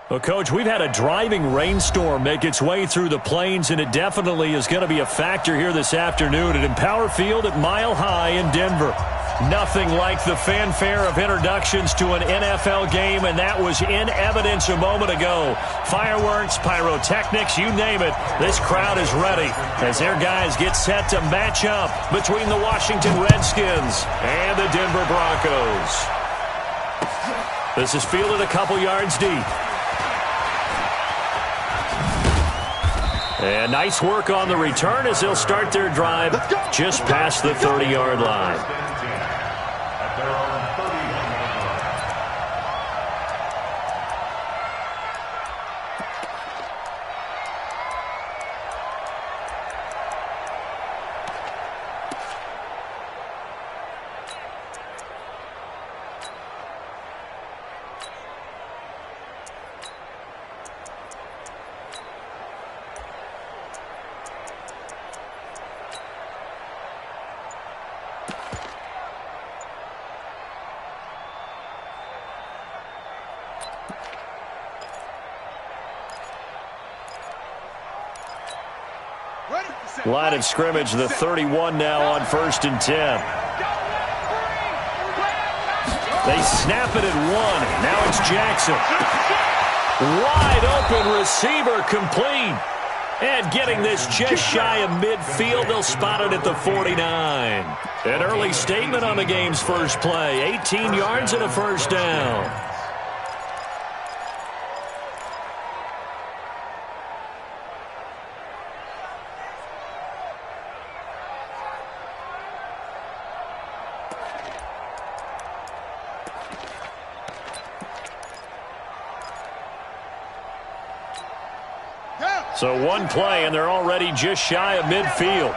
Well, Coach, we've had a driving rainstorm make its way through the plains, and it definitely is going to be a factor here this afternoon at Empower Field at Mile High in Denver. Nothing like the fanfare of introductions to an NFL game, and that was in evidence a moment ago. Fireworks, pyrotechnics, you name it. This crowd is ready as their guys get set to match up between the Washington Redskins and the Denver Broncos. This is fielded a couple yards deep. And nice work on the return as they'll start their drive just past the 30-yard line. Line of scrimmage, the 31 now on 1st and 10. They snap it at 1. Now it's Jackson. Wide open receiver complete. And getting this just shy of midfield, they'll spot it at the 49. An early statement on the game's first play. 18 yards and a first down. So one play, and they're already just shy of midfield.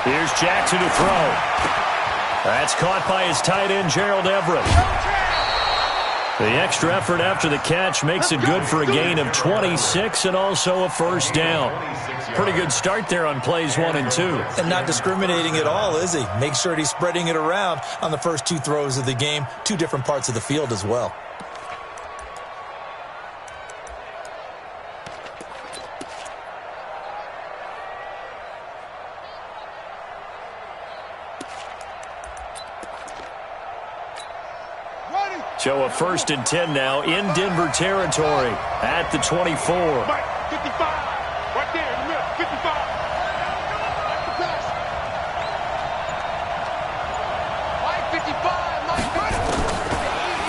Here's Jackson to throw. That's caught by his tight end, Gerald Everett. The extra effort after the catch makes it good for a gain of 26 and also a first down. Pretty good start there on plays 1 and 2. And not discriminating at all, is he? Make sure he's spreading it around on the first 2 throws of the game. 2 different parts of the field as well. So a 1st and 10 now in Denver territory at the 24. 55, right there in the middle, 55.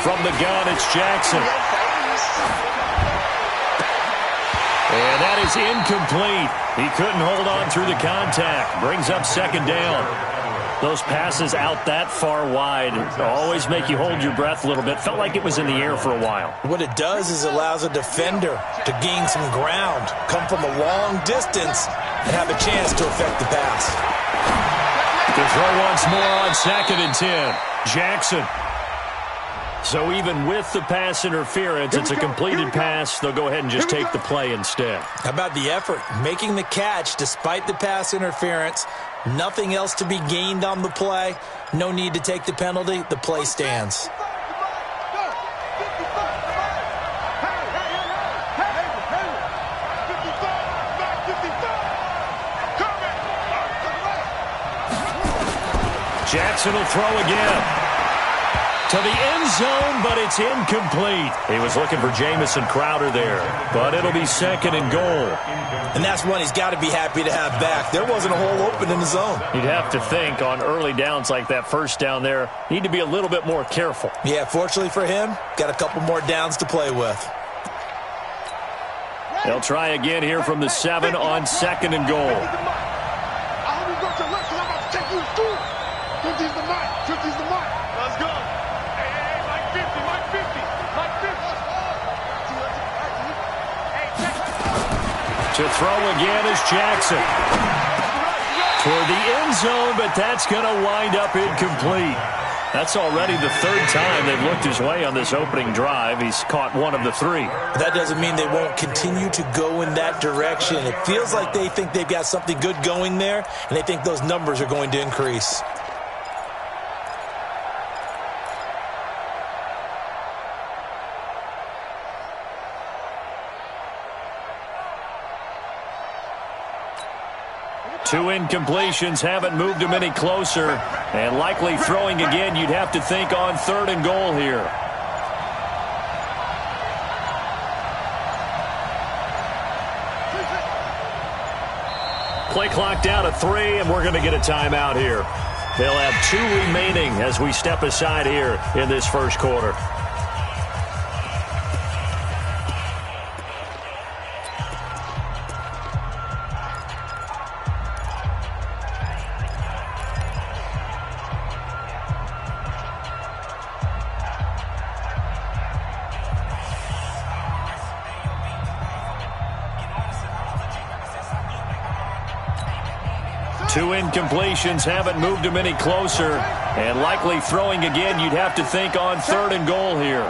From the gun, it's Jackson. And that is incomplete. He couldn't hold on through the contact. Brings up 2nd down. Those passes out that far wide always make you hold your breath a little bit. Felt like it was in the air for a while. What it does is allows a defender to gain some ground, come from a long distance, and have a chance to affect the pass. To throw once more on 2nd and 10. Jackson. So even with the pass interference, it's a completed pass. They'll go ahead and just take the play instead. How about the effort? Making the catch despite the pass interference. Nothing else to be gained on the play. No need to take the penalty. The play stands. Jackson will throw again. To the end zone, but it's incomplete. He was looking for Jamison Crowder there, but it'll be 2nd and goal. And that's one he's got to be happy to have back. There wasn't a hole open in the zone. You'd have to think on early downs like that first down there, need to be a little bit more careful. Yeah, fortunately for him, got a couple more downs to play with. They'll try again here from the 7 on 2nd and goal. Let's go. Hey, Mike 50, Mike 50, Mike 50. To throw again is Jackson. Toward the end zone, but that's going to wind up incomplete. That's already the 3rd time they've looked his way on this opening drive. He's caught 1 of the 3. That doesn't mean they won't continue to go in that direction. It feels like they think they've got something good going there, and they think those numbers are going to increase. 2 incompletions haven't moved him any closer. And likely throwing again, you'd have to think on 3rd and goal here. Play clock down to 3, and we're going to get a timeout here. They'll have 2 remaining as we step aside here in this first quarter. Two incompletions haven't moved him any closer. And likely throwing again, you'd have to think on 3rd and goal here.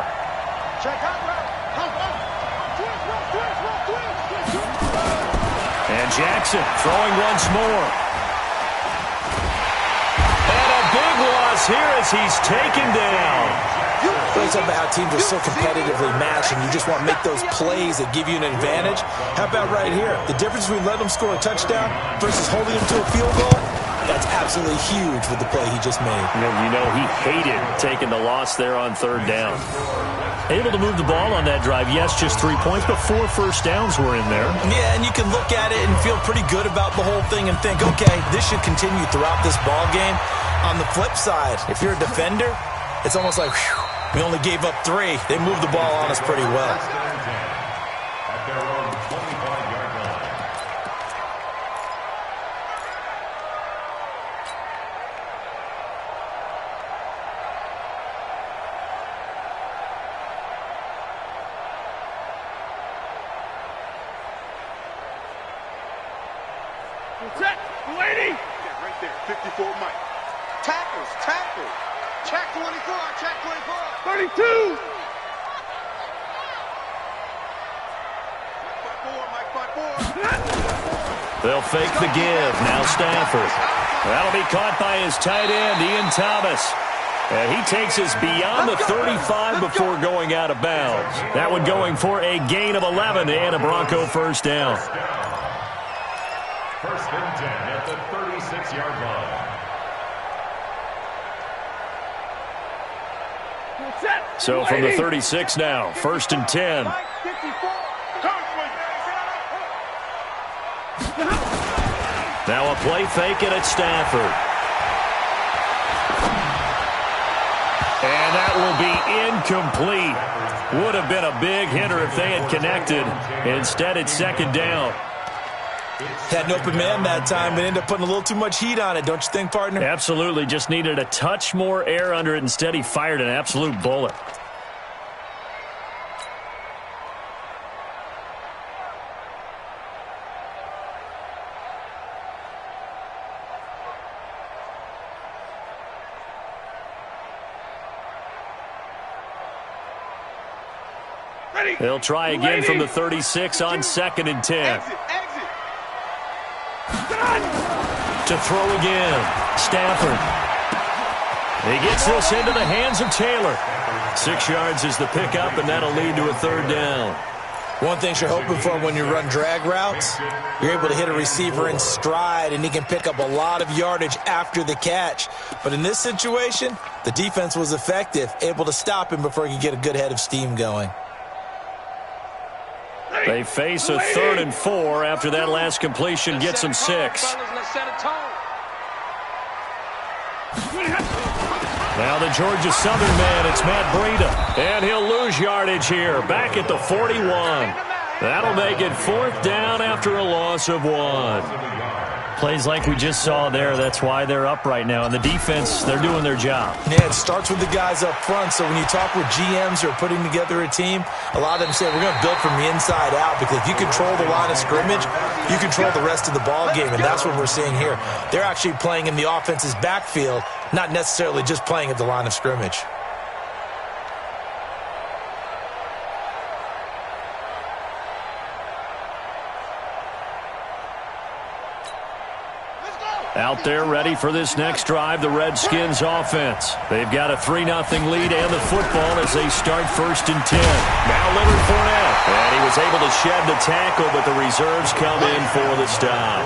And Jackson throwing once more. And a big loss here as he's taken down. It's about how teams are so competitively matched, and you just want to make those plays that give you an advantage. How about right here? The difference between letting them score a touchdown versus holding them to a field goal, that's absolutely huge with the play he just made. You know, he hated taking the loss there on 3rd down. Able to move the ball on that drive. Yes, just 3 points, but 4 first downs were in there. Yeah, and you can look at it and feel pretty good about the whole thing and think, okay, this should continue throughout this ball game. On the flip side, if you're a defender, it's almost like, whew, we only gave up 3. They moved the ball on us pretty well. At their own 25-yard line. Check, 280. Yeah, right there, 54 Mike. Tackles, tackle. Check 24, check 24. 32. They'll fake the give. Now Stafford. That'll be caught by his tight end, Ian Thomas. And he takes us beyond the 35 before going out of bounds. That one going for a gain of 11 and a Bronco first down. First and 10 at the 36-yard line. So from the 36 now, 1st and 10. Now a play fake it at Stafford. And that will be incomplete. Would have been a big hitter if they had connected. Instead, it's 2nd down. Had an open man that time, but ended up putting a little too much heat on it, don't you think, partner? Absolutely. Just needed a touch more air under it. Instead, he fired an absolute bullet. They'll try again from the 36 on 2nd and 10. To throw again. Stafford. He gets this into the hands of Taylor. 6 yards is the pickup, and that'll lead to a 3rd down. One thing you're hoping for when you run drag routes, you're able to hit a receiver in stride, and he can pick up a lot of yardage after the catch. But in this situation, the defense was effective, able to stop him before he could get a good head of steam going. They face a 3rd and 4 after that last completion gets them 6. Now the Georgia Southern man, it's Matt Breida. And he'll lose yardage here, back at the 41. That'll make it 4th down after a loss of 1. Plays like we just saw there, that's why they're up right now. And the defense, they're doing their job. Yeah, it starts with the guys up front. So when you talk with GMs who are putting together a team, a lot of them say we're going to build from the inside out, because if you control the line of scrimmage, you control the rest of the ball game, and that's what we're seeing here. They're actually playing in the offense's backfield, not necessarily just playing at the line of scrimmage. Out there ready for this next drive, the Redskins offense. They've got a 3-0 lead and the football as they start 1st and 10. Now Leonard Fournette. And he was able to shed the tackle, but the reserves come in for the stop.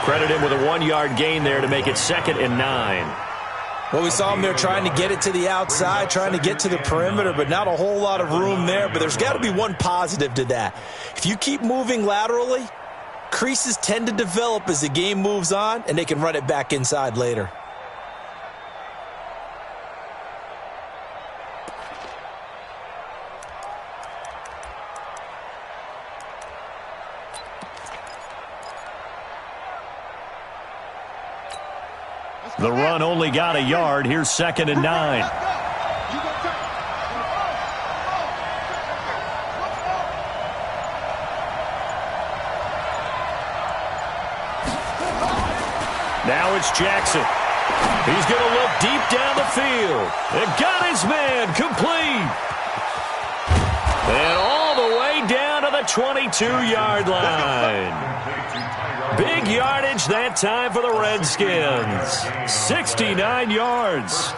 Credit him with a 1-yard gain there to make it 2nd and 9. Well, we saw him there trying to get it to the outside, trying to get to the perimeter, but not a whole lot of room there. But there's got to be one positive to that. If you keep moving laterally, creases tend to develop as the game moves on, and they can run it back inside later. The run only got a yard. Here's 2nd and 9. Now it's Jackson. He's going to look deep down the field. And got his man complete. And all the way down to the 22-yard line. Big yardage that time for the Redskins. 69 yards.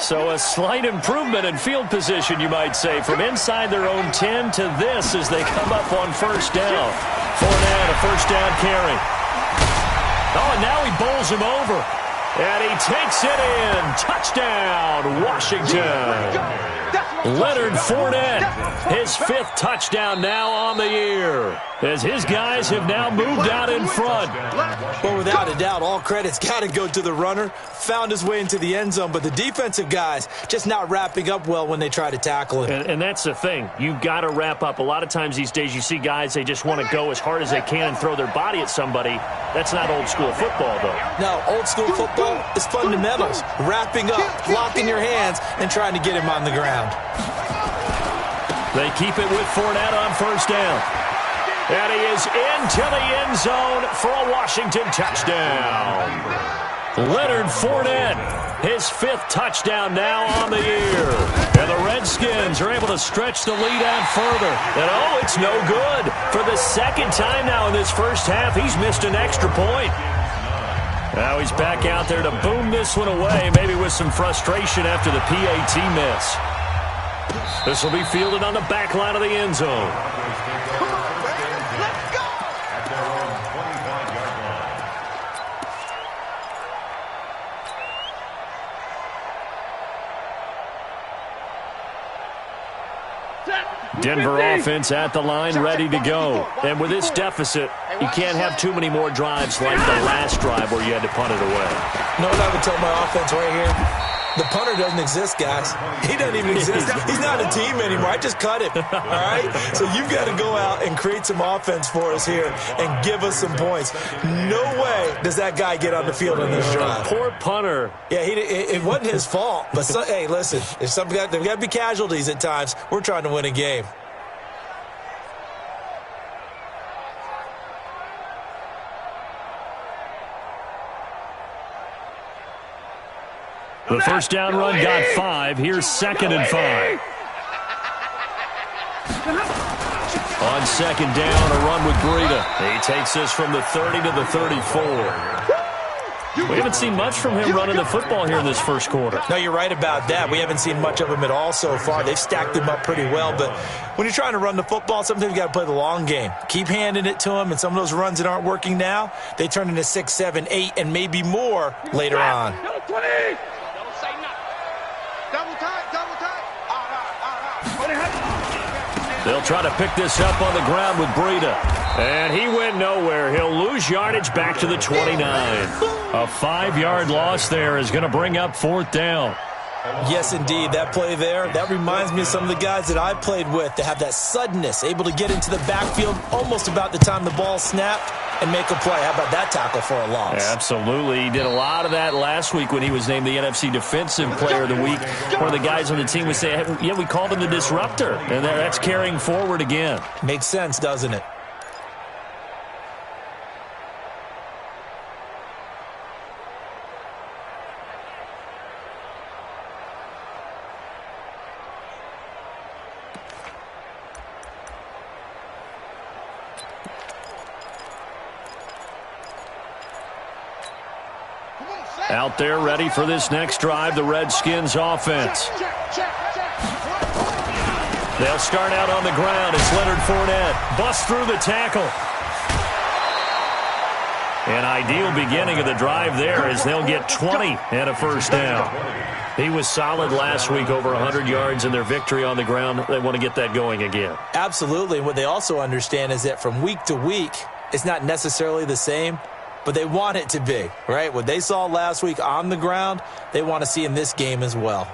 So a slight improvement in field position, you might say, from inside their own 10 to this as they come up on 1st down. Fournette, a 1st down carry. Oh, and now he bowls him over. And he takes it in. Touchdown, Washington. Leonard Fournette, his 5th touchdown now on the year, as his guys have now moved out in front. Well, without a doubt, all credit's got to go to the runner. Found his way into the end zone, but the defensive guys just not wrapping up well when they try to tackle him. And that's the thing. You've got to wrap up. A lot of times these days you see guys, they just want to go as hard as they can and throw their body at somebody. That's not old school football, though. No, old school football is fundamentals. Wrapping up, locking your hands, and trying to get him on the ground. They keep it with Fournette on 1st down. And he is into the end zone for a Washington touchdown. Leonard Fournette, his 5th touchdown now on the year. And the Redskins are able to stretch the lead out further. And, oh, it's no good. For the 2nd time now in this first half, he's missed an extra point. Now he's back out there to boom this one away, maybe with some frustration after the PAT miss. This will be fielded on the back line of the end zone. Come on, man. Let's go. At their own 25-yard line. Denver offense at the line, ready to go. And with this deficit, you can't have too many more drives like the last drive where you had to punt it away. You know what I would tell my offense right here? The punter doesn't exist, guys. He doesn't even exist. He's not a team anymore. I just cut him, all right? So you've got to go out and create some offense for us here and give us some points. No way does that guy get on the field on this drive. Poor punter. Yeah, it wasn't his fault. But, hey, listen, there's got to be casualties at times. We're trying to win a game. The 1st down run got 5. Here's 2nd and 5. On 2nd down, a run with Breida. He takes this from the 30 to the 34. We haven't seen much from him running the football here in this first quarter. No, you're right about that. We haven't seen much of him at all so far. They've stacked him up pretty well. But when you're trying to run the football, sometimes you got to play the long game. Keep handing it to him, and some of those runs that aren't working now, they turn into 6, 7, 8, and maybe more later on. They'll try to pick this up on the ground with Breida. And he went nowhere. He'll lose yardage back to the 29. A 5-yard loss there is going to bring up 4th down. Yes, indeed. That play there, that reminds me of some of the guys that I played with that have that suddenness, able to get into the backfield almost about the time the ball snapped and make a play. How about that tackle for a loss? Absolutely. He did a lot of that last week when he was named the NFC Defensive Player of the Week. One of the guys on the team would say, yeah, we called him the disruptor. And that's carrying forward again. Makes sense, doesn't it? Out there ready for this next drive, the Redskins offense. They'll start out on the ground. It's Leonard Fournette. Busts through the tackle. An ideal beginning of the drive there as they'll get 20 and a first down. He was solid last week, over 100 yards in their victory on the ground. They want to get that going again. Absolutely. What they also understand is that from week to week, it's not necessarily the same, but they want it to be, right? What they saw last week on the ground, they want to see in this game as well.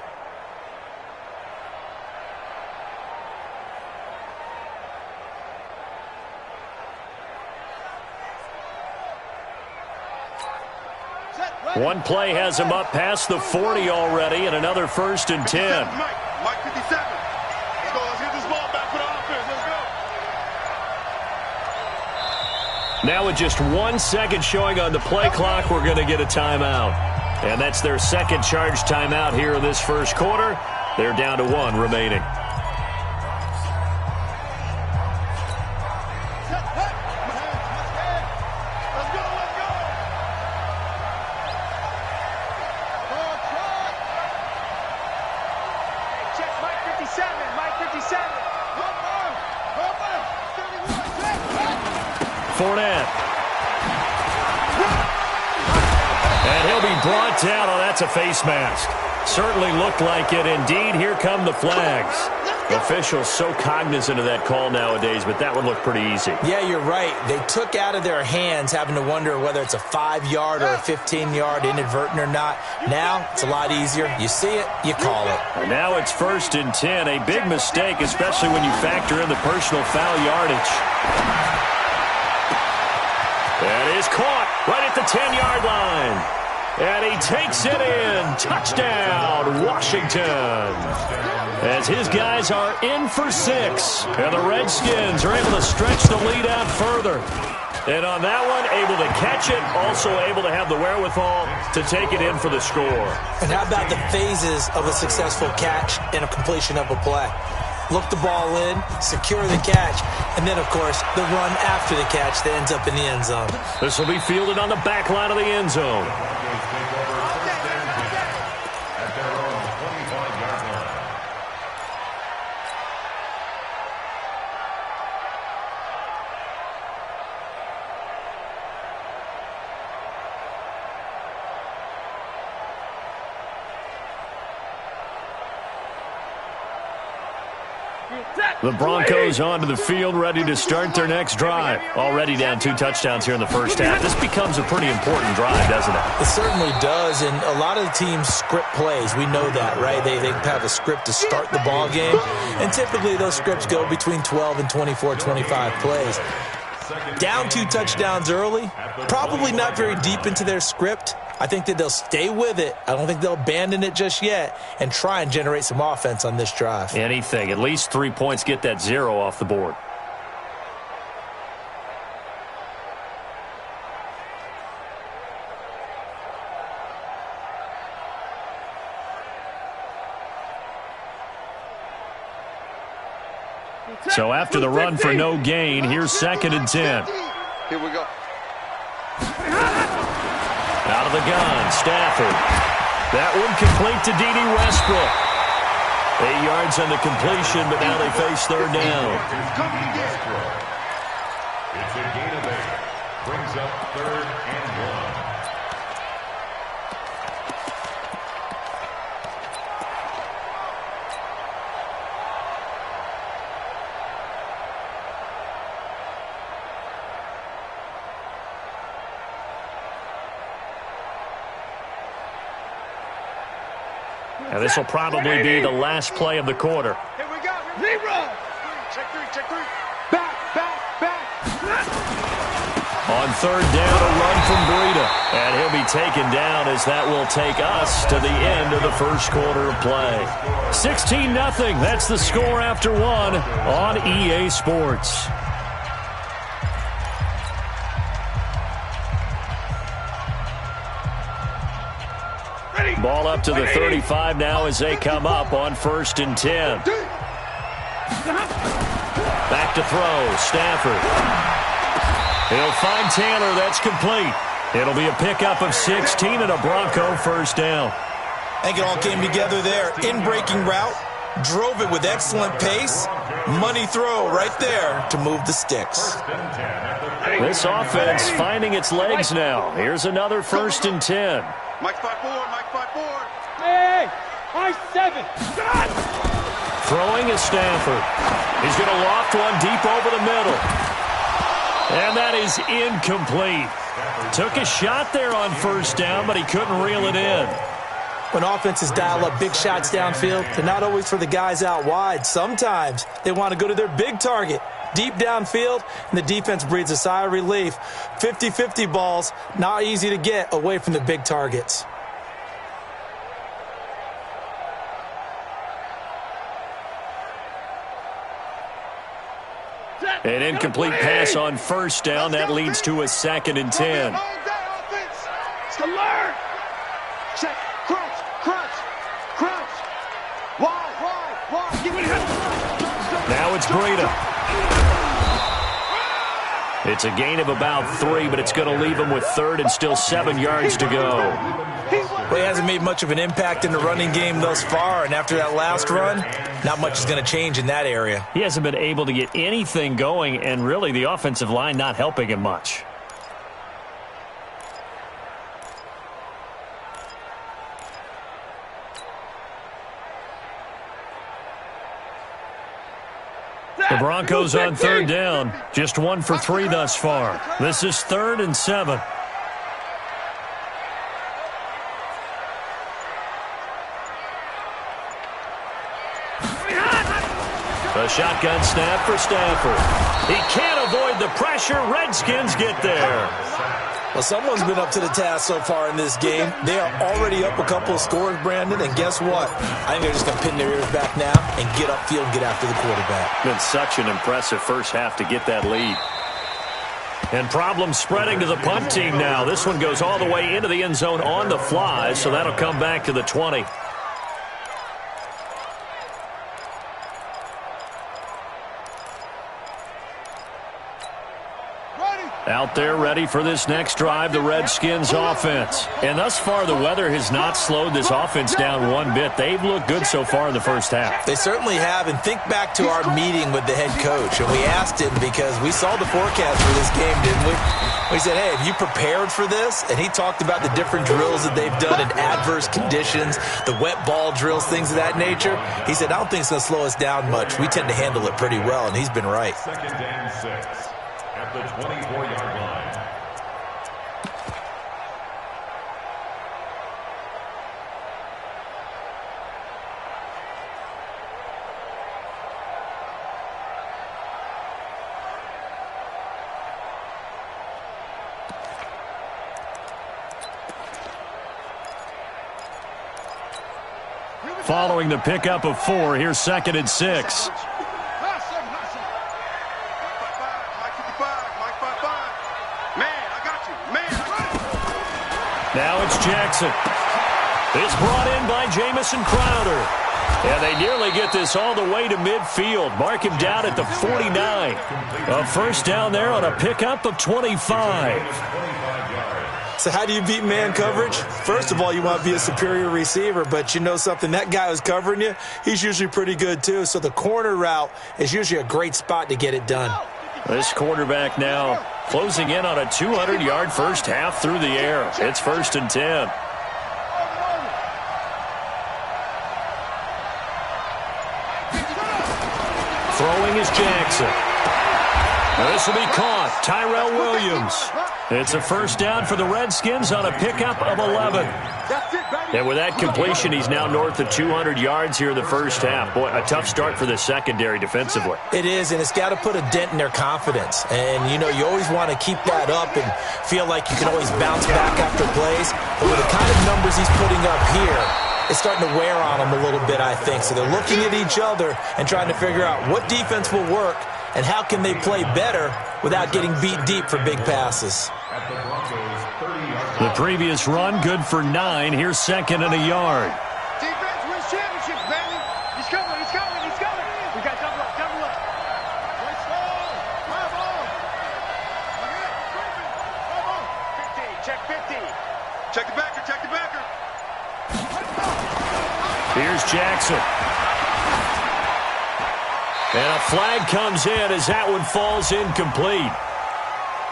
One play has him up past the 40 already, and another 1st and 10. Mike 57. Let's go. Let's get this ball back for the offense. Let's go. Now with just 1 second showing on the play clock, we're going to get a timeout. And that's their second charge timeout here in this first quarter. They're down to 1 remaining. Fournette. And he'll be brought down. Oh, that's a face mask. Certainly looked like it. Indeed, here come the flags. Officials so cognizant of that call nowadays, but that would look pretty easy. Yeah, you're right. They took out of their hands having to wonder whether it's a 5-yard or a 15-yard inadvertent or not. Now, it's a lot easier. You see it, you call it. And now it's 1st and 10. A big mistake, especially when you factor in the personal foul yardage. That is caught right at the 10-yard line. And he takes it in. Touchdown, Washington. As his guys are in for 6. And the Redskins are able to stretch the lead out further. And on that one, able to catch it, also able to have the wherewithal to take it in for the score. And how about the phases of a successful catch and a completion of a play? Look the ball in, secure the catch, and then, of course, the run after the catch that ends up in the end zone. This will be fielded on the back line of the end zone. The Broncos onto the field, ready to start their next drive. Already down 2 touchdowns here in the first half. This becomes a pretty important drive, doesn't it? It certainly does, and a lot of the teams script plays. We know that, right? They have a script to start the ball game, and typically those scripts go between 12 and 24, 25 plays. Down 2 touchdowns early, probably not very deep into their script. I think that they'll stay with it. I don't think they'll abandon it just yet and try and generate some offense on this drive. Anything. At least 3 points, get that 0 off the board. So after the run for no gain, here's 2nd and 10. Here we go. Out of the gun, Stafford. That one complete to D.D. Westbrook. 8 yards on the completion, but now they face 3rd down. It's a gain of 8. Brings up 3rd and 1. Now this will probably be the last play of the quarter. Here we go. Zero. Check 3, check 3. Back. On 3rd down, a run from Breida. And he'll be taken down as that will take us to the end of the first quarter of play. 16-0. That's the score after 1 on EA Sports. Ball up to the 35 now as they come up on 1st and 10. Back to throw, Stafford. He'll find Taylor, that's complete. It'll be a pickup of 16 and a Bronco 1st down. I think it all came together there. In-breaking route, Drove it with excellent pace. Money throw right there to move the sticks. This offense finding its legs now. Here's another 1st and 10. Mike 5-4, Mike 5-4. Hey, Mike 7. Throwing is Stafford. He's going to loft one deep over the middle. And that is incomplete. Took a shot there on 1st down, but he couldn't reel it in. When offenses dial up big shots downfield, they're not always for the guys out wide. Sometimes they want to go to their big target, deep downfield, and the defense breathes a sigh of relief. 50-50 balls, not easy to get away from the big targets. An incomplete pass on 1st down. That leads to a 2nd and 10. Alert! Check. Crunch. Wide. Now it's Breida. It's a gain of about 3, but it's going to leave him with 3rd and still 7 yards to go. Well, he hasn't made much of an impact in the running game thus far, and after that last run, not much is going to change in that area. He hasn't been able to get anything going, and really the offensive line not helping him much. The Broncos on 3rd down. Just 1 for 3 thus far. This is 3rd and 7. A shotgun snap for Stafford. He can't avoid the pressure. Redskins get there. Well, someone's been up to the task so far in this game. They are already up a couple of scores, Brandon, and guess what? I think they're just going to pin their ears back now and get upfield and get after the quarterback. Been such an impressive first half to get that lead. And problems spreading to the punt team now. This one goes all the way into the end zone on the fly, so that'll come back to the 20. Out there ready for this next drive, the Redskins offense. And thus far, the weather has not slowed this offense down one bit. They've looked good so far in the first half. They certainly have, and think back to our meeting with the head coach. And we asked him because we saw the forecast for this game, didn't we? We said, hey, have you prepared for this? And he talked about the different drills that they've done in adverse conditions, the wet ball drills, things of that nature. He said, I don't think it's going to slow us down much. We tend to handle it pretty well, and he's been right. 2nd and 6 at the 24-yard line. Following the pickup of 4, here's 2nd and 6. Now it's Jackson. It's brought in by Jamison Crowder. And they nearly get this all the way to midfield. Mark him down at the 49. A 1st down there on a pickup of 25. So how do you beat man coverage? First of all, you want to be a superior receiver, but you know something, that guy who's covering you, he's usually pretty good too. So the corner route is usually a great spot to get it done. This quarterback now closing in on a 200-yard first half through the air. It's 1st and 10. Throwing is Jackson. Now this will be caught. Tyrell Williams. It's a 1st down for the Redskins on a pickup of 11. And with that completion, he's now north of 200 yards here in the first half. Boy, a tough start for the secondary defensively. It is, and it's got to put a dent in their confidence. And, you know, you always want to keep that up and feel like you can always bounce back after plays. But with the kind of numbers he's putting up here, it's starting to wear on them a little bit, I think. So they're looking at each other and trying to figure out what defense will work and how can they play better without getting beat deep for big passes. The previous run, good for 9. Here's 2nd and a yard. Defense wins championships, baby. He's coming. We got double up. Let's go. Come on. 50, check 50. Check the backer. Here's Jackson. And a flag comes in as that one falls incomplete.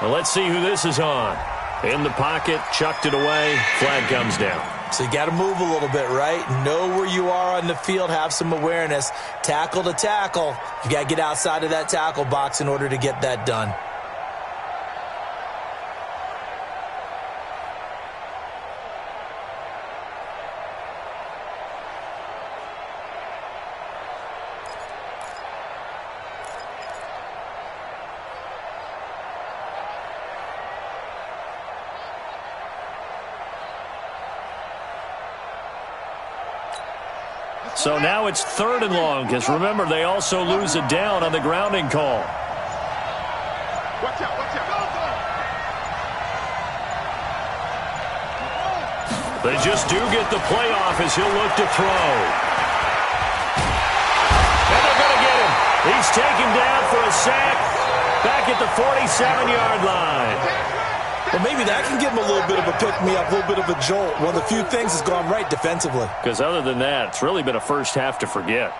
Well, let's see who this is on. In the pocket, chucked it away, flag comes down. So you got to move a little bit, right? Know where you are on the field, have some awareness. Tackle to tackle. You got to get outside of that tackle box in order to get that done. So now it's 3rd and long, because remember, they also lose a down on the grounding call. Watch out, watch out. They just do get the play off as he'll look to throw. And they're going to get him. He's taken down for a sack back at the 47-yard line. Well, maybe that can give him a little bit of a pick-me-up, a little bit of a jolt. One of the few things has gone right defensively. Because other than that, it's really been a first half to forget.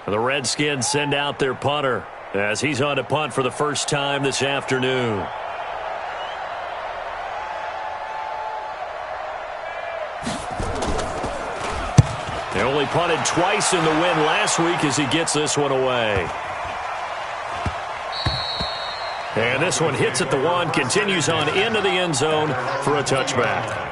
The Redskins send out their punter as he's on to punt for the first time this afternoon. They only punted twice in the win last week as he gets this one away. And this one hits at the 1, continues on into the end zone for a touchback.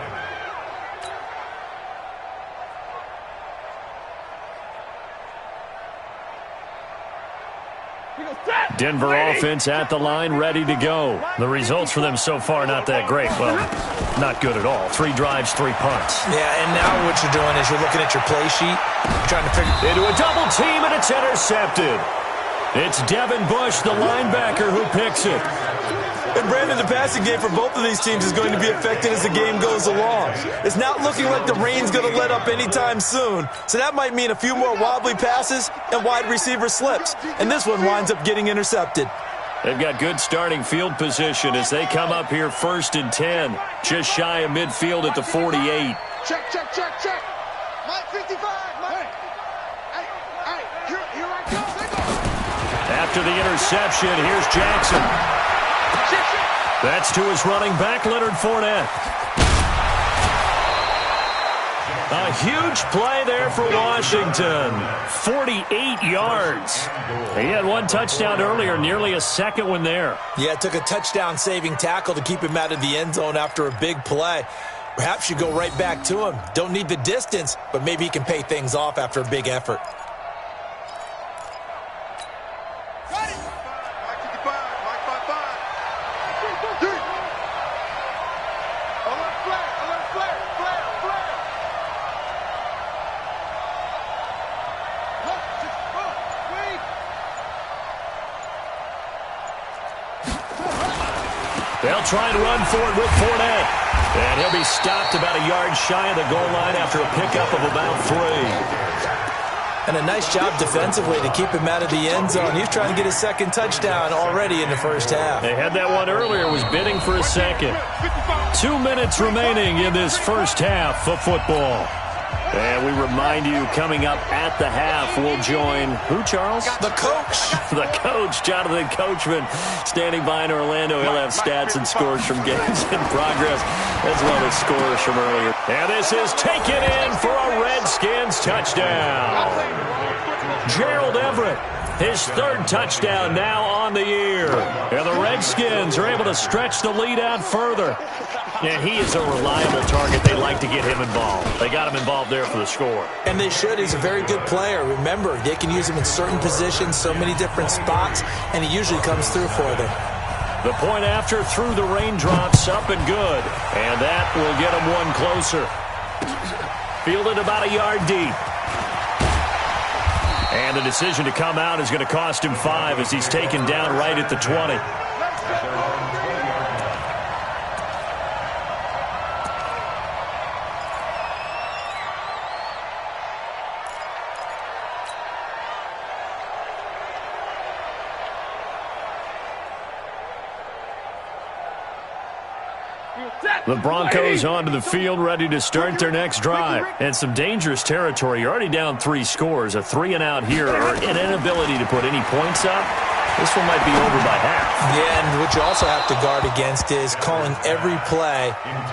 Denver offense at the line, ready to go. The results for them so far not that great. Well, not good at all. 3 drives, 3 punts. Yeah, and now what you're doing is you're looking at your play sheet, trying to figure... Into a double team, and it's intercepted. It's Devin Bush, the linebacker, who picks it. And Brandon, the passing game for both of these teams is going to be affected as the game goes along. It's not looking like the rain's going to let up anytime soon. So that might mean a few more wobbly passes and wide receiver slips. And this one winds up getting intercepted. They've got good starting field position as they come up here 1st and 10. Just shy of midfield at the 48. Check, check, check, check. Mike 55, Mike. Hey, here I go. After the interception, here's Jackson. That's to his running back, Leonard Fournette. A huge play there for Washington. 48 yards. He had 1 touchdown earlier, nearly a second one there. Yeah, it took a touchdown-saving tackle to keep him out of the end zone after a big play. Perhaps you go right back to him. Don't need the distance, but maybe he can pay things off after a big effort. They'll try and run for it with Fournette. And he'll be stopped about a yard shy of the goal line after a pickup of about 3. And a nice job defensively to keep him out of the end zone. He's trying to get his 2nd touchdown already in the first half. They had that one earlier, was bidding for a second. 2 minutes remaining in this first half of football. And we remind you, coming up at the half, we'll join who, Charles? The coach. The coach, Jonathan Coachman, standing by in Orlando. He'll have stats and scores from games in progress, as well as scores from earlier. And this is taken in for a Redskins touchdown. Gerald Everett, his 3rd touchdown now on the year. And the Redskins are able to stretch the lead out further. And he is a reliable target. They like to get him involved. They got him involved there for the score. And they should. He's a very good player. Remember, they can use him in certain positions, so many different spots, and he usually comes through for them. The point after through the raindrops, up and good. And that will get him one closer. Fielded about a yard deep. And the decision to come out is going to cost him 5 as he's taken down right at the 20. The Broncos onto the field, ready to start their next drive. And some dangerous territory. You're already down 3 scores. A 3-and-out here, or an inability to put any points up. This one might be over by half. Yeah, and what you also have to guard against is calling every play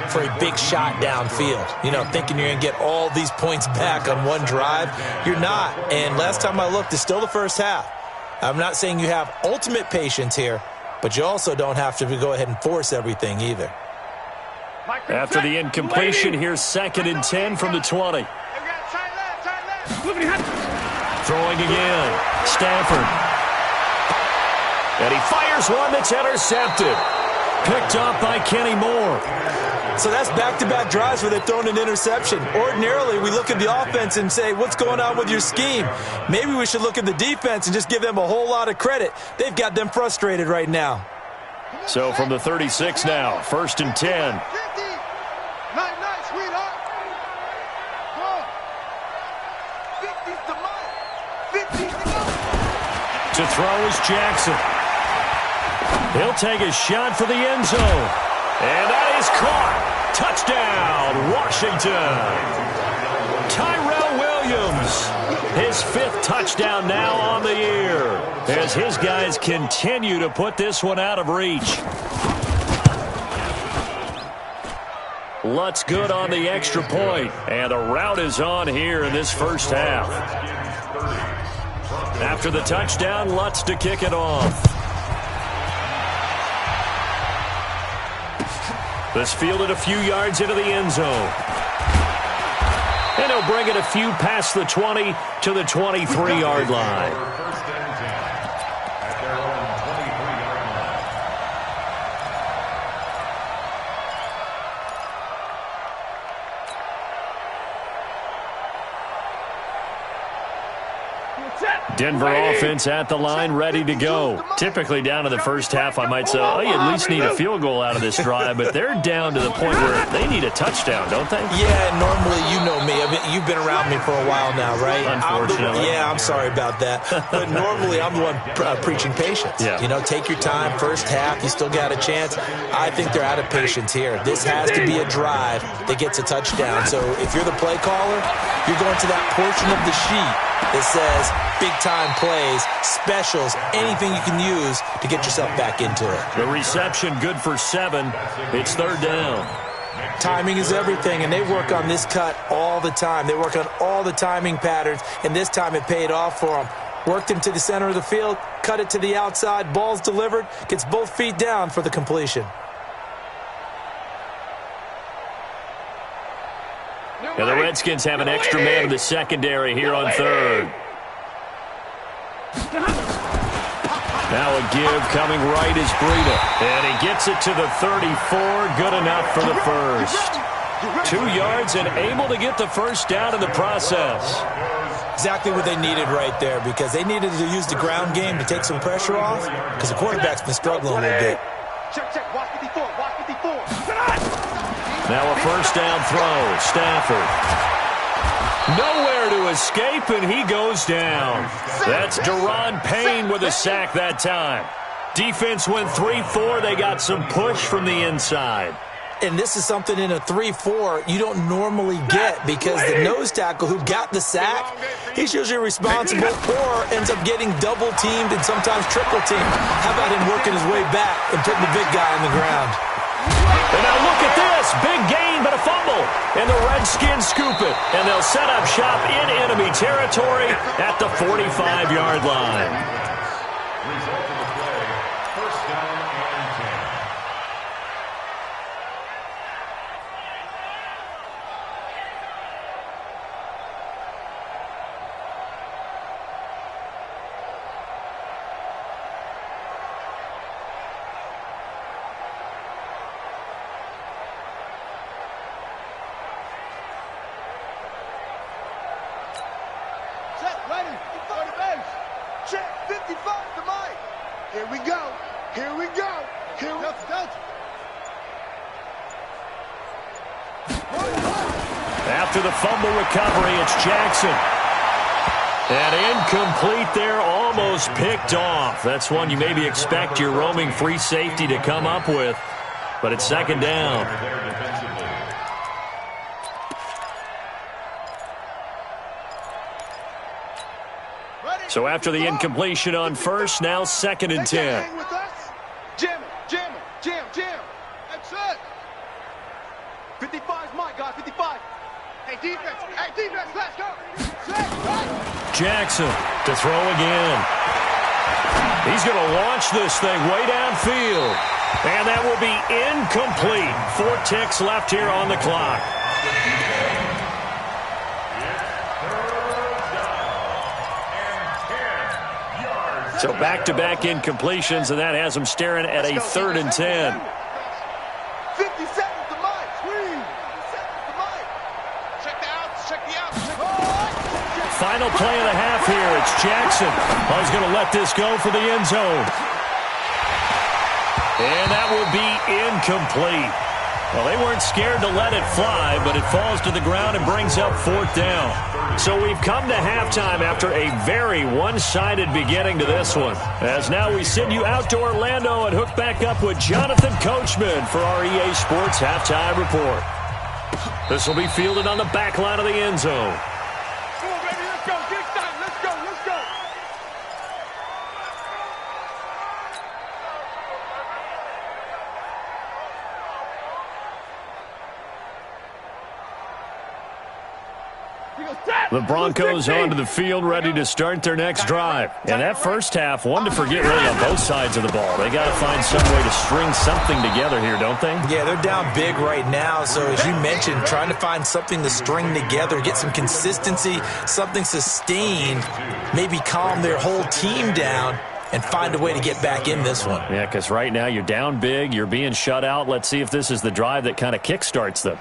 for a big shot downfield. You know, thinking you're going to get all these points back on one drive. You're not. And last time I looked, it's still the first half. I'm not saying you have ultimate patience here, but you also don't have to go ahead and force everything either. After the incompletion, here's 2nd and 10 from the 20. Throwing again. Stafford. And he fires one that's intercepted. Picked up by Kenny Moore. So that's back-to-back drives where they've thrown an interception. Ordinarily, we look at the offense and say, what's going on with your scheme? Maybe we should look at the defense and just give them a whole lot of credit. They've got them frustrated right now. So from the 36 now, 1st and 10. To throw is Jackson. He'll take a shot for the end zone. And that is caught. Touchdown, Washington. Tyrell Williams. His 5th touchdown now on the year as his guys continue to put this one out of reach. Lutz good on the extra point, and the route is on here in this first half. After the touchdown, Lutz to kick it off. This fielded a few yards into the end zone. And he'll bring it a few past the 20 to the 23-yard line. Denver offense at the line, ready to go. Typically down to the first half, I might say, oh, you at least need a field goal out of this drive, but they're down to the point where they need a touchdown, don't they? Yeah, normally, you know me. I mean, you've been around me for a while now, right? Unfortunately. I'm sorry about that. But normally, I'm the one preaching patience. Yeah. You know, take your time. First half, you still got a chance. I think they're out of patience here. This has to be a drive that gets a touchdown. So if you're the play caller, you're going to that portion of the sheet that says big-time plays, specials, anything you can use to get yourself back into it. The reception good for 7. It's 3rd down. Timing is everything, and they work on this cut all the time. They work on all the timing patterns, and this time it paid off for them. Worked him to the center of the field, cut it to the outside, ball's delivered, gets both feet down for the completion. And the Redskins have an extra man in the secondary here on 3rd. Now a give coming right is Breida. And he gets it to the 34. Good enough for the first. 2 yards and able to get the first down in the process. Exactly what they needed right there, because they needed to use the ground game to take some pressure off, because the quarterback's been struggling a little bit. Check. Watch 54. Watch 54. Now a first down throw. Stafford. Nowhere to escape, and he goes down. That's Deron Payne with a sack that time. Defense went 3-4. They got some push from the inside. And this is something in a 3-4 you don't normally get, because the nose tackle who got the sack, he's usually responsible or ends up getting double-teamed and sometimes triple-teamed. How about him working his way back and putting the big guy on the ground? And now look at this. Big gain, but a fumble. And the Redskins scoop it. And they'll set up shop in enemy territory at the 45-yard line. Result of the play, first down and 10. Ready? Go to base. Check. 55 to Mike. Here we go. Here we go. Here we go. After the fumble recovery, it's Jackson. And incomplete there, almost picked off. That's one you maybe expect your roaming free safety to come up with. But it's second down. So after the incompletion on first, now second and 10. Jam it, jam it, jam, jam. That's it. 55's Mike, guys, 55. Hey, defense, let's go. Jackson to throw again. He's going to launch this thing way downfield. And that will be incomplete. 4 ticks left here on the clock. So back-to-back incompletions, and that has him staring at a 3rd and 10. 50 seconds to Mike. 50 seconds to Mike. Check the outs, check the outs. Final play of the half here. It's Jackson. Oh, he's going to let this go for the end zone. And that will be incomplete. Well, they weren't scared to let it fly, but it falls to the ground and brings up 4th down. So we've come to halftime after a very one-sided beginning to this one. As now we send you out to Orlando and hook back up with Jonathan Coachman for our EA Sports Halftime Report. This will be fielded on the back line of the end zone. Come on, baby, let's go. Get started. Let's go, let's go. The Broncos onto the field, ready to start their next drive. And that first half, one to forget really on both sides of the ball. They got to find some way to string something together here, don't they? Yeah, they're down big right now. So as you mentioned, trying to find something to string together, get some consistency, something sustained, maybe calm their whole team down and find a way to get back in this one. Yeah, because right now you're down big, you're being shut out. Let's see if this is the drive that kind of kickstarts them.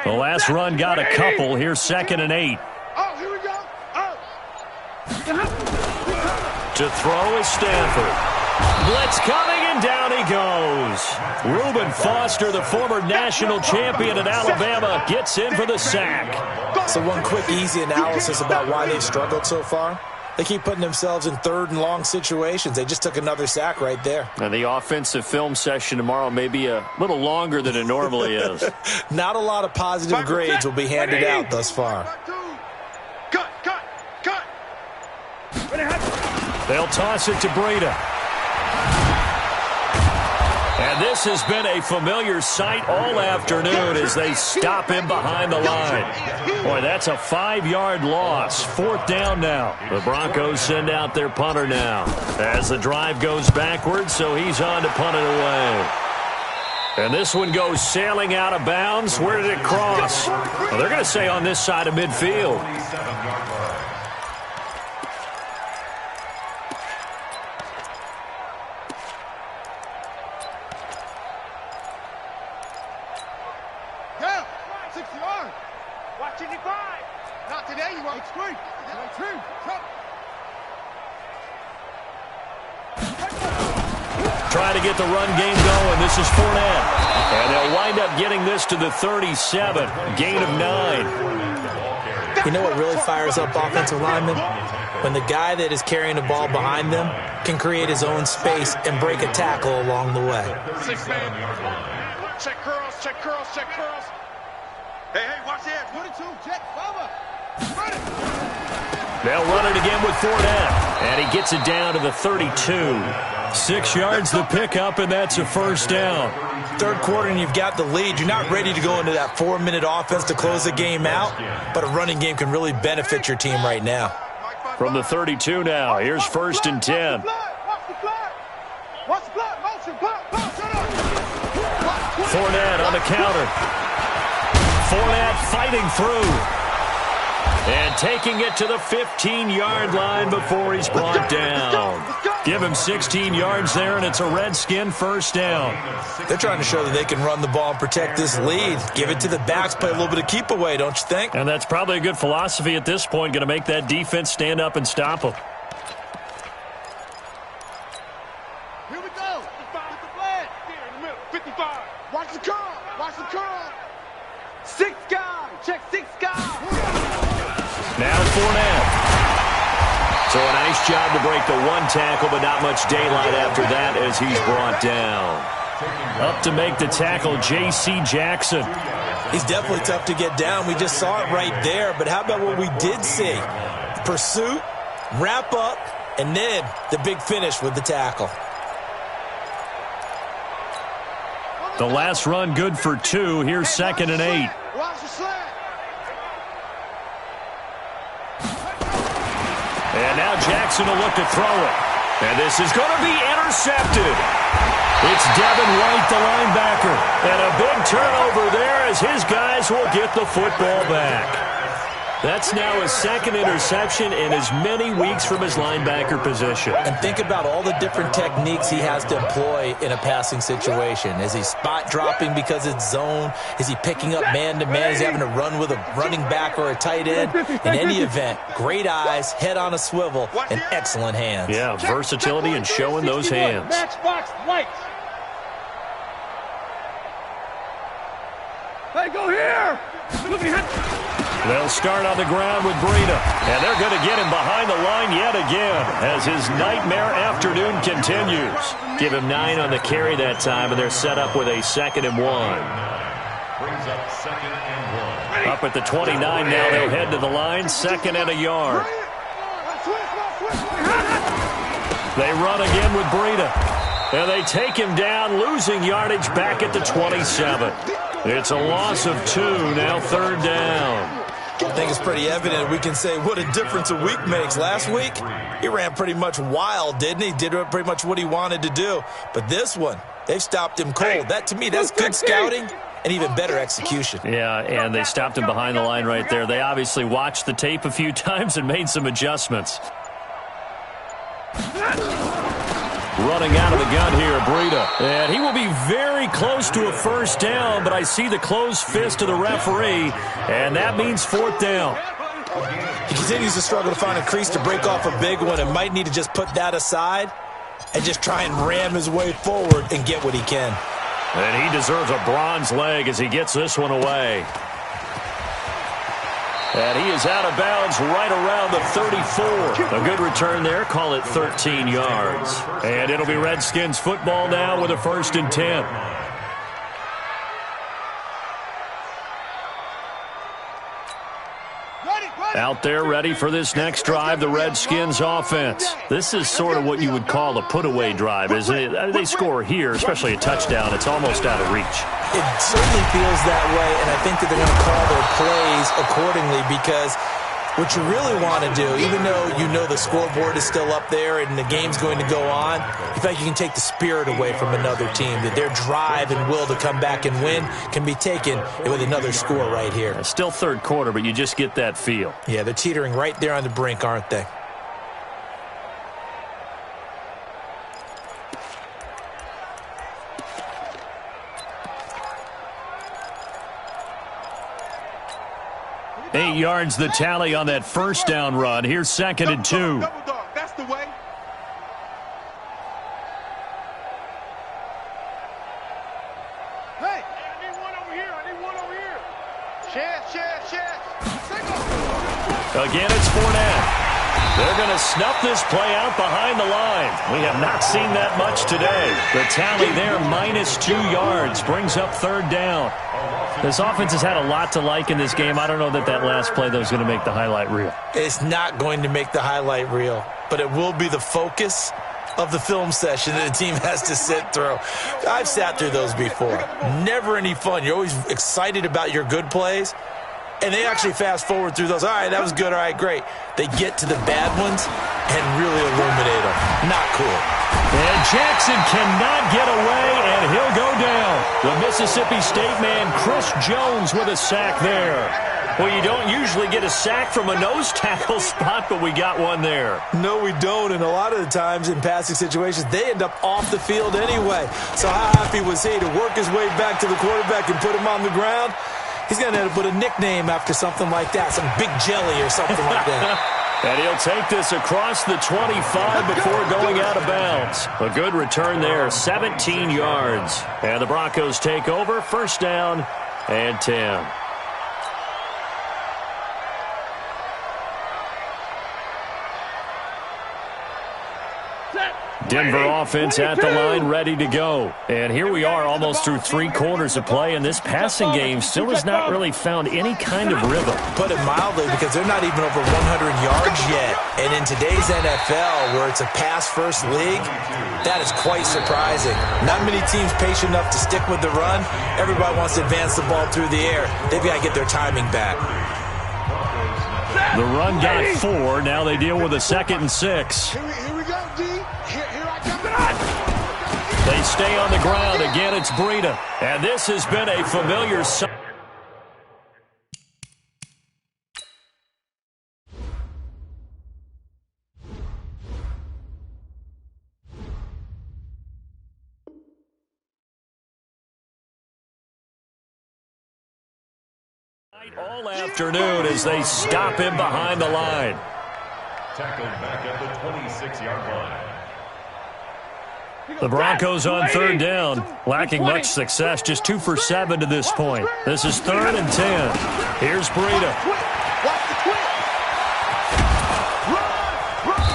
The last run got a couple. Here's 2nd and 8. Oh, here we go. Oh. To throw is Stanford. Blitz coming, and down he goes. Reuben Foster, the former national champion at Alabama, gets in for the sack. So one quick, easy analysis about why they've struggled so far. They keep putting themselves in 3rd and long situations. They just took another sack right there. And the offensive film session tomorrow may be a little longer than it normally is. Not a lot of positive grades will be handed out thus far. Cut. They'll toss it to Breida. And this has been a familiar sight all afternoon as they stop him behind the line. Boy, that's a 5-yard loss. 4th down now. The Broncos send out their punter now as the drive goes backwards, so he's on to punt it away. And this one goes sailing out of bounds. Where did it cross? Well, they're going to say on this side of midfield. Trying to get the run game going. This is Fournette. And they'll wind up getting this to the 37. Gain of 9. You know what really fires up offensive linemen? When the guy that is carrying the ball behind them can create his own space and break a tackle along the way. 6-man. Check curls, check curls, check curls. Hey, watch the edge. 1 and 2, jet, cover. They'll run it again with Fournette. And he gets it down to the 32. 6 yards the pickup, and that's a 1st down. 3rd quarter, and you've got the lead. You're not ready to go into that 4-minute offense to close the game out, but a running game can really benefit your team right now. From the 32 now, here's 1st and 10. Fournette on the counter. Fournette fighting through. And taking it to the 15-yard line before he's brought down. Give him 16 yards there, and it's a Redskin first down. They're trying to show that they can run the ball and protect this lead. Give it to the backs, play a little bit of keep away, don't you think? And that's probably a good philosophy at this point, going to make that defense stand up and stop them. Here we go. 55 with the flag. Here in the middle. 55. Watch the curl. Watch the curl. 6 guy. Check 6 guy. Now Fournette. So a nice job to break the one tackle, but not much daylight after that as he's brought down. Up to make the tackle, J.C. Jackson. He's definitely tough to get down. We just saw it right there. But how about what we did see? Pursuit, wrap up, and then the big finish with the tackle. The last run good for 2. Here's 2nd and 8. Watch the slant. And now Jackson will look to throw it. And this is going to be intercepted. It's Devin White, the linebacker. And a big turnover there as his guys will get the football back. That's now his 2nd interception in as many weeks from his linebacker position. And think about all the different techniques he has to employ in a passing situation. Is he spot dropping because it's zone? Is he picking up man-to-man? Is he having to run with a running back or a tight end? In any event, great eyes, head on a swivel, and excellent hands. Yeah, versatility and showing those hands. Matchbox lights. Hey, go here. Look at him. They'll start on the ground with Breida. And they're going to get him behind the line yet again as his nightmare afternoon continues. Give him 9 on the carry that time, and they're set up with a 2nd and 1. Brings up 2nd and 1. Up at the 29 now, they'll head to the line, 2nd and a yard. They run again with Breida. And they take him down, losing yardage back at the 27. It's a loss of 2, now 3rd down. I think it's pretty evident. We can say what a difference a week makes. Last week, he ran pretty much wild, didn't he? Did pretty much what he wanted to do. But this one, they've stopped him cold. That, to me, that's good scouting and even better execution. Yeah, and they stopped him behind the line right there. They obviously watched the tape a few times and made some adjustments. Running out of the gun here, Breida. And he will be very close to a first down, but I see the closed fist of the referee, and that means 4th down. He continues to struggle to find a crease to break off a big one and might need to just put that aside and just try and ram his way forward and get what he can. And he deserves a bronze leg as he gets this one away. And he is out of bounds right around the 34. A good return there. Call it 13 yards. And it'll be Redskins football now with a 1st and 10. Out there ready for this next drive, the Redskins offense. This is sort of what you would call a put-away drive, isn't it? They score here, especially a touchdown. It's almost out of reach. It certainly feels that way, and I think that they're going to call their plays accordingly because what you really want to do, even though you know the scoreboard is still up there and the game's going to go on, you feel like you can take the spirit away from another team, that their drive and will to come back and win can be taken with another score right here. It's still 3rd quarter, but you just get that feel. Yeah, they're teetering right there on the brink, aren't they? Eight yards the tally on that first down run. Here's 2nd and 2. That's the way. Hey, I need one over here. I need one over here. Share. Again, it's Fournette. They're going to snuff this play out behind the line. We have not seen that much today. The tally there, -2 yards, brings up 3rd down. This offense has had a lot to like in this game. I don't know that last play, though, is going to make the highlight reel. It's not going to make the highlight reel, but it will be the focus of the film session that the team has to sit through. I've sat through those before. Never any fun. You're always excited about your good plays, and they actually fast forward through those. All right, that was good. All right, great. They get to the bad ones and really illuminate them. Not cool. And Jackson cannot get away, and he'll go down. The Mississippi State man, Chris Jones, with a sack there. Well, you don't usually get a sack from a nose tackle spot, but we got one there. No, we don't, and a lot of the times in passing situations, they end up off the field anyway. So how happy was he to work his way back to the quarterback and put him on the ground? He's going to end up with a nickname after something like that, some Big Jelly or something like that. And he'll take this across the 25 before going out of bounds. A good return there, 17 yards. And the Broncos take over, first down and 10. Denver offense at the line, ready to go. And here we are almost through 3 quarters of play, and this passing game still has not really found any kind of rhythm. Put it mildly, because they're not even over 100 yards yet. And in today's NFL, where it's a pass-first league, that is quite surprising. Not many teams patient enough to stick with the run. Everybody wants to advance the ball through the air. They've got to get their timing back. The run got 4. Now they deal with a 2nd and 6. Here we go, D. Here I come. They stay on the ground. Again, it's Breida. And this has been a familiar sight. All afternoon as they stop him behind the line. Tackled back at the 26-yard line. The Broncos on 3rd down, lacking much success, just 2 for 7 to this point. This is 3rd and 10. Here's Breida.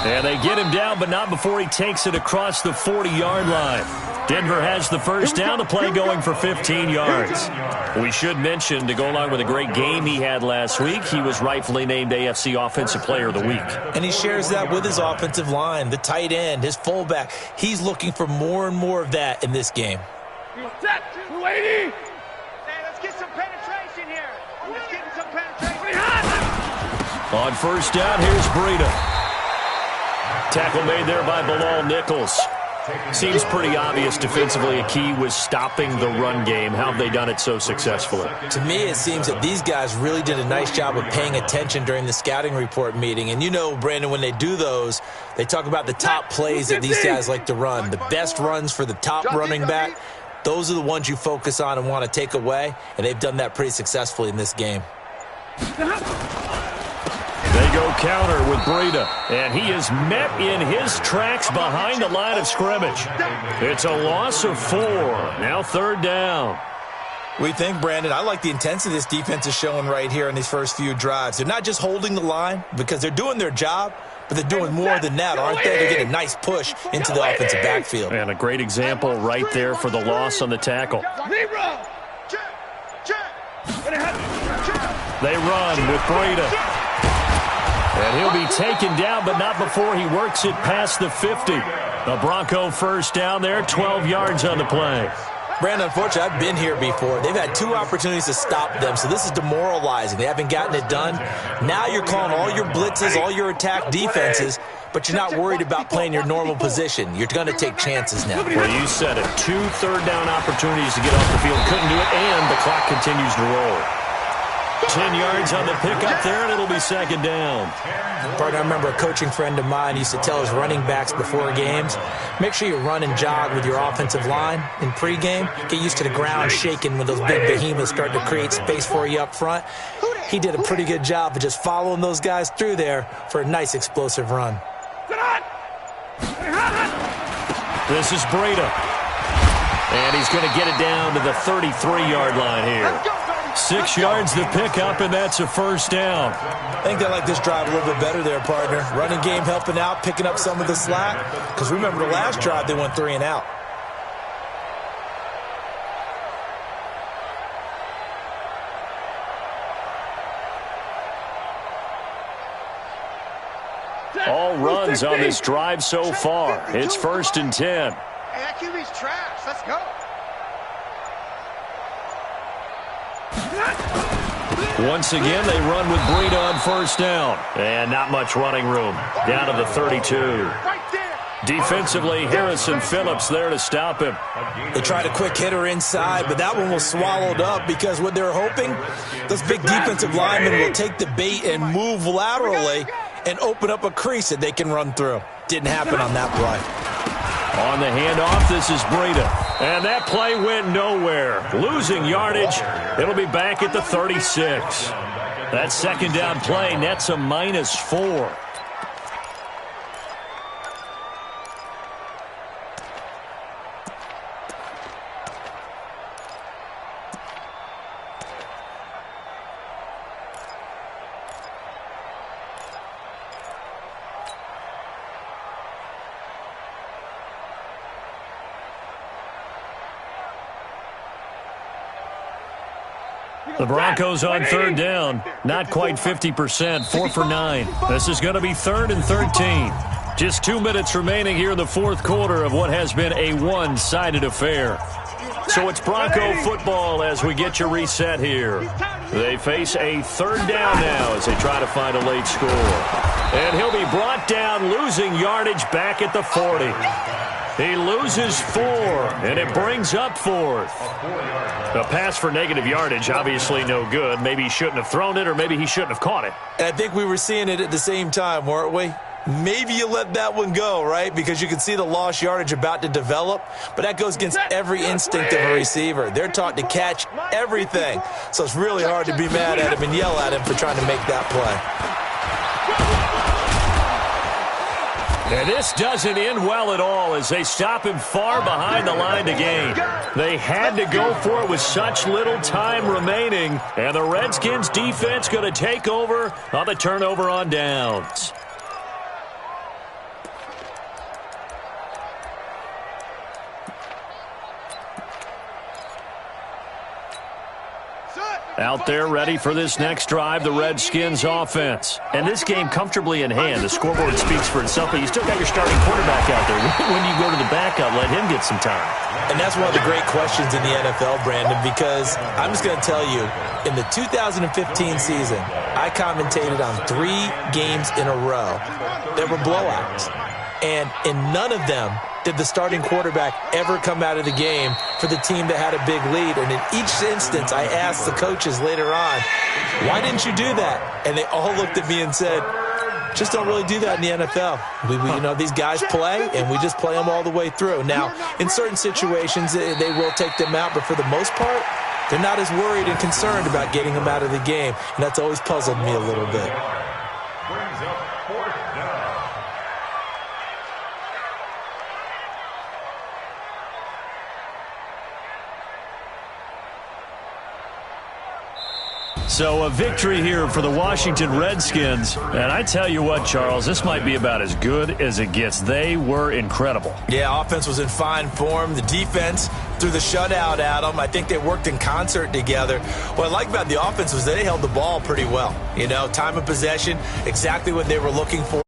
And they get him down, but not before he takes it across the 40-yard line. Denver has the first down, the play going for 15 yards. We should mention, to go along with a great game he had last week, he was rightfully named AFC Offensive Player of the Week. And he shares that with his offensive line, the tight end, his fullback. He's looking for more and more of that in this game. Set, 280. Hey, let's get some penetration here. Let's get some penetration. On first down, here's Breida. Tackle made there by Bilal Nichols. Seems pretty obvious defensively a key was stopping the run game. How have they done it so successfully? To me, it seems that these guys really did a nice job of paying attention during the scouting report meeting. And you know, Brandon, when they do those, they talk about the top plays that these guys like to run. The best runs for the top running back, those are the ones you focus on and want to take away. And they've done that pretty successfully in this game. They go counter with Breida, and he is met in his tracks behind the line of scrimmage. It's a loss of 4. Now 3rd down. We think, Brandon, I like the intensity this defense is showing right here in these first few drives. They're not just holding the line because they're doing their job, but they're doing more than that, aren't they? They're getting a nice push into the offensive backfield. And a great example right there for the loss on the tackle. They run with Breida. And he'll be taken down, but not before he works it past the 50. The Bronco first down there, 12 yards on the play. Brandon, unfortunately, I've been here before. They've had 2 opportunities to stop them, so this is demoralizing. They haven't gotten it done. Now you're calling all your blitzes, all your attack defenses, but you're not worried about playing your normal position. You're going to take chances now. Well, you said it. 2 third-down opportunities to get off the field. Couldn't do it, and the clock continues to roll. 10 yards on the pickup there, and it'll be 2nd down. Partner, I remember a coaching friend of mine used to tell his running backs before games, make sure you run and jog with your offensive line in pregame. Get used to the ground shaking when those big behemoths start to create space for you up front. He did a pretty good job of just following those guys through there for a nice explosive run. This is Breida. And he's going to get it down to the 33-yard line here. 6 yards the pickup, and that's a first down. I think they like this drive a little bit better there, partner. Running game helping out, picking up some of the slack. Because remember the last drive, they went 3 and out. All runs on this drive so far. It's 1st and 10. Hey, that QB's trash. Let's go. Once again, they run with Breida on first down. And not much running room. Down to the 32. Right there. Defensively, Harrison Phillips there to stop him. They tried a quick hitter inside, but that one was swallowed up because what they're hoping, those big defensive linemen will take the bait and move laterally and open up a crease that they can run through. Didn't happen on that play. On the handoff, this is Breida. And that play went nowhere. Losing yardage. It'll be back at the 36. That second down play nets a -4. The Broncos on third down. Not quite 50%, 4 for 9. This is going to be 3rd and 13. Just 2 minutes remaining here in the fourth quarter of what has been a one-sided affair. So it's Bronco football as we get you reset here. They face a third down now as they try to find a late score. And he'll be brought down, losing yardage back at the 40. He loses 4, and it brings up 4th. A pass for negative yardage, obviously no good. Maybe he shouldn't have thrown it, or maybe he shouldn't have caught it. And I think we were seeing it at the same time, weren't we? Maybe you let that one go, right? Because you can see the lost yardage about to develop, but that goes against every instinct of a receiver. They're taught to catch everything, so it's really hard to be mad at him and yell at him for trying to make that play. And this doesn't end well at all as they stop him far behind the line to gain. They had to go for it with such little time remaining, and the Redskins defense going to take over on the turnover on downs. Out there ready for this next drive, the Redskins offense. And this game comfortably in hand. The scoreboard speaks for itself, but you still got your starting quarterback out there. When do you go to the backup, let him get some time? And that's one of the great questions in the NFL, Brandon, because I'm just going to tell you, in the 2015 season, I commentated on 3 games in a row that were blowouts. And in none of them did the starting quarterback ever come out of the game for the team that had a big lead. And in each instance, I asked the coaches later on, why didn't you do that? And they all looked at me and said, just don't really do that in the NFL. You know, these guys play, and we just play them all the way through. Now, in certain situations, they will take them out, but for the most part, they're not as worried and concerned about getting them out of the game. And that's always puzzled me a little bit. Brings up 4th down. So a victory here for the Washington Redskins. And I tell you what, Charles, this might be about as good as it gets. They were incredible. Yeah, offense was in fine form. The defense threw the shutout at them. I think they worked in concert together. What I like about the offense was they held the ball pretty well. You know, time of possession, exactly what they were looking for.